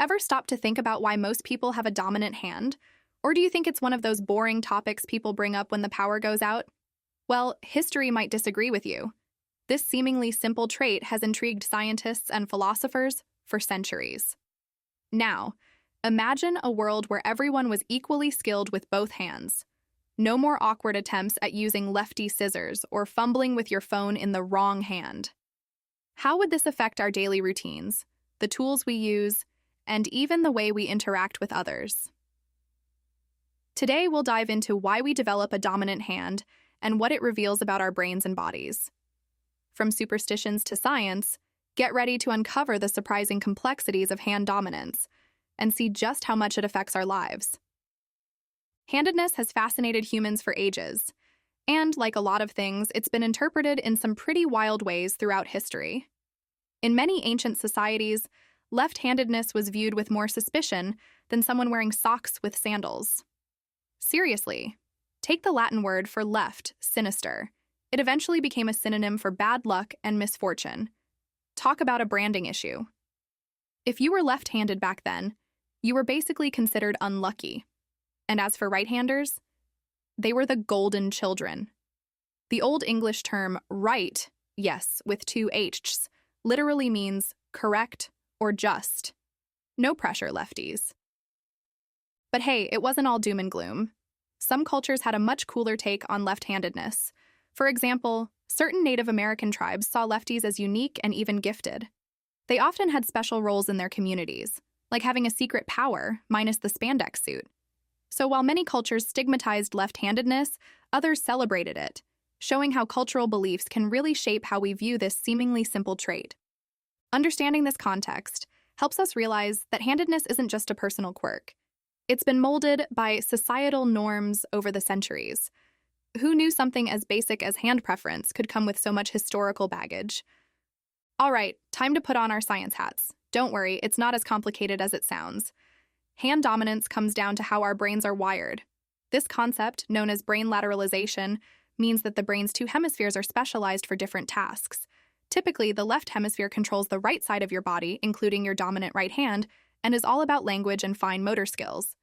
ever stopped to think about why most people have a dominant hand? Or do you think it's one of those boring topics people bring up when the power goes out? Well, history might disagree with you. This seemingly simple trait has intrigued scientists and philosophers for centuries. Now, imagine a world where everyone was equally skilled with both hands. No more awkward attempts at using lefty scissors or fumbling with your phone in the wrong hand. How would this affect our daily routines, the tools we use, and even the way we interact with others? Today, we'll dive into why we develop a dominant hand and what it reveals about our brains and bodies. From superstitions to science, get ready to uncover the surprising complexities of hand dominance and see just how much it affects our lives. Handedness has fascinated humans for ages, and like a lot of things, it's been interpreted in some pretty wild ways throughout history. In many ancient societies, left-handedness was viewed with more suspicion than someone wearing socks with sandals. Seriously, take the Latin word for left, sinister. It eventually became a synonym for bad luck and misfortune. Talk about a branding issue. If you were left-handed back then, you were basically considered unlucky. And as for right-handers, they were the golden children. The Old English term right, yes, with two H's, literally means correct or just. No pressure, lefties. But hey, it wasn't all doom and gloom. Some cultures had a much cooler take on left-handedness. For example, certain Native American tribes saw lefties as unique and even gifted. They often had special roles in their communities, like having a secret power minus the spandex suit. So while many cultures stigmatized left-handedness, others celebrated it, showing how cultural beliefs can really shape how we view this seemingly simple trait. Understanding this context helps us realize that handedness isn't just a personal quirk. It's been molded by societal norms over the centuries. Who knew something as basic as hand preference could come with so much historical baggage? All right, time to put on our science hats. Don't worry, it's not as complicated as it sounds. Hand dominance comes down to how our brains are wired. This concept, known as brain lateralization, means that the brain's two hemispheres are specialized for different tasks. Typically, the left hemisphere controls the right side of your body, including your dominant right hand, and is all about language and fine motor skills.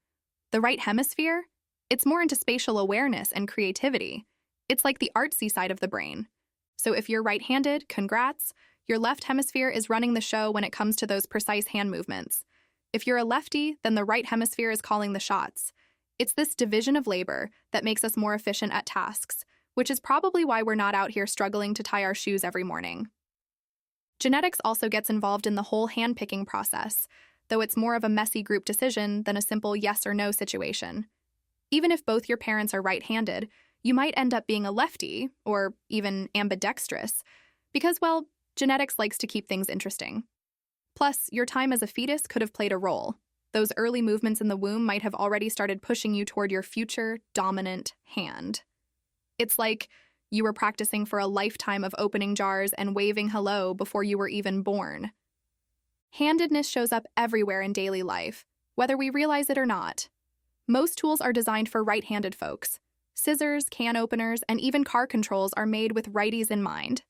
The right hemisphere? It's more into spatial awareness and creativity. It's like the artsy side of the brain. So if you're right-handed, congrats, your left hemisphere is running the show when it comes to those precise hand movements. If you're a lefty, then the right hemisphere is calling the shots. It's this division of labor that makes us more efficient at tasks, which is probably why we're not out here struggling to tie our shoes every morning. Genetics also gets involved in the whole hand-picking process, though it's more of a messy group decision than a simple yes or no situation. Even if both your parents are right-handed, you might end up being a lefty, or even ambidextrous, because, well, genetics likes to keep things interesting. Plus, your time as a fetus could have played a role. Those early movements in the womb might have already started pushing you toward your future dominant hand. It's like you were practicing for a lifetime of opening jars and waving hello before you were even born. Handedness shows up everywhere in daily life, whether we realize it or not. Most tools are designed for right-handed folks. Scissors, can openers, and even car controls are made with righties in mind.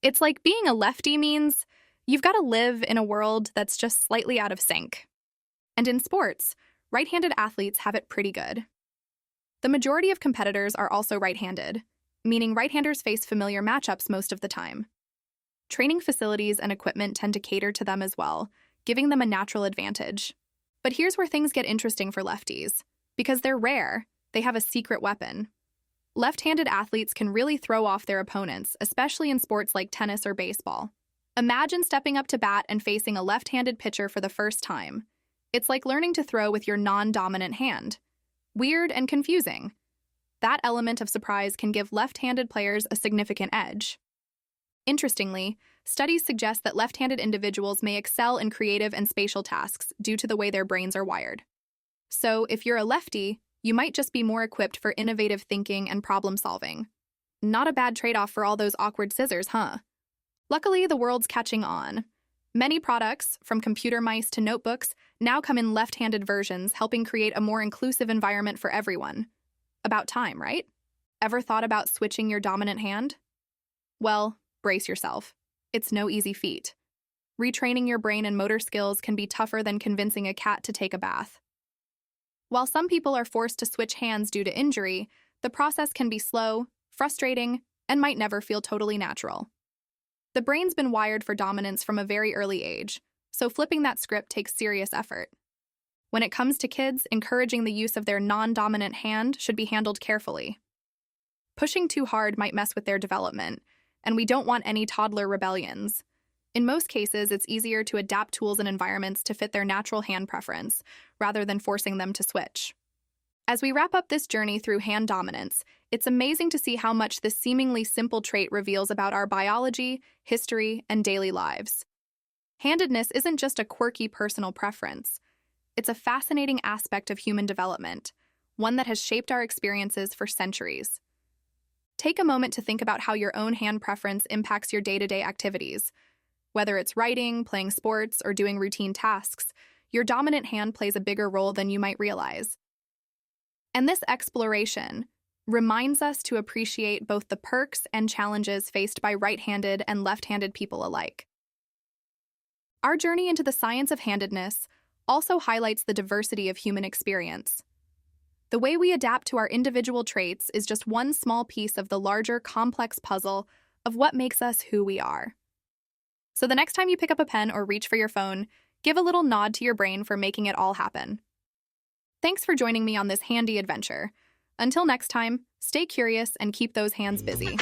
It's like being a lefty means you've got to live in a world that's just slightly out of sync. And in sports, right-handed athletes have it pretty good. The majority of competitors are also right-handed, meaning right-handers face familiar matchups most of the time. Training facilities and equipment tend to cater to them as well, giving them a natural advantage. But here's where things get interesting for lefties. Because they're rare, they have a secret weapon. Left-handed athletes can really throw off their opponents, especially in sports like tennis or baseball. Imagine stepping up to bat and facing a left-handed pitcher for the first time. It's like learning to throw with your non-dominant hand. Weird and confusing. That element of surprise can give left-handed players a significant edge. Interestingly, studies suggest that left-handed individuals may excel in creative and spatial tasks due to the way their brains are wired. So, if you're a lefty, you might just be more equipped for innovative thinking and problem-solving. Not a bad trade-off for all those awkward scissors, huh? Luckily, the world's catching on. Many products, from computer mice to notebooks, now come in left-handed versions, helping create a more inclusive environment for everyone. About time, right? Ever thought about switching your dominant hand? Well, brace yourself. It's no easy feat. retraining your brain and motor skills can be tougher than convincing a cat to take a bath. While some people are forced to switch hands due to injury, the process can be slow, frustrating, and might never feel totally natural. The brain's been wired for dominance from a very early age, so flipping that script takes serious effort. When it comes to kids, encouraging the use of their non-dominant hand should be handled carefully. Pushing too hard might mess with their development, and we don't want any toddler rebellions. In most cases, it's easier to adapt tools and environments to fit their natural hand preference, rather than forcing them to switch. As we wrap up this journey through hand dominance, it's amazing to see how much this seemingly simple trait reveals about our biology, history, and daily lives. Handedness isn't just a quirky personal preference. It's a fascinating aspect of human development, one that has shaped our experiences for centuries. Take a moment to think about how your own hand preference impacts your day-to-day activities. Whether it's writing, playing sports, or doing routine tasks, your dominant hand plays a bigger role than you might realize. And this exploration reminds us to appreciate both the perks and challenges faced by right-handed and left-handed people alike. Our journey into the science of handedness also highlights the diversity of human experience. The way we adapt to our individual traits is just one small piece of the larger, complex puzzle of what makes us who we are. So the next time you pick up a pen or reach for your phone, give a little nod to your brain for making it all happen. Thanks for joining me on this handy adventure. Until next time, stay curious and keep those hands busy.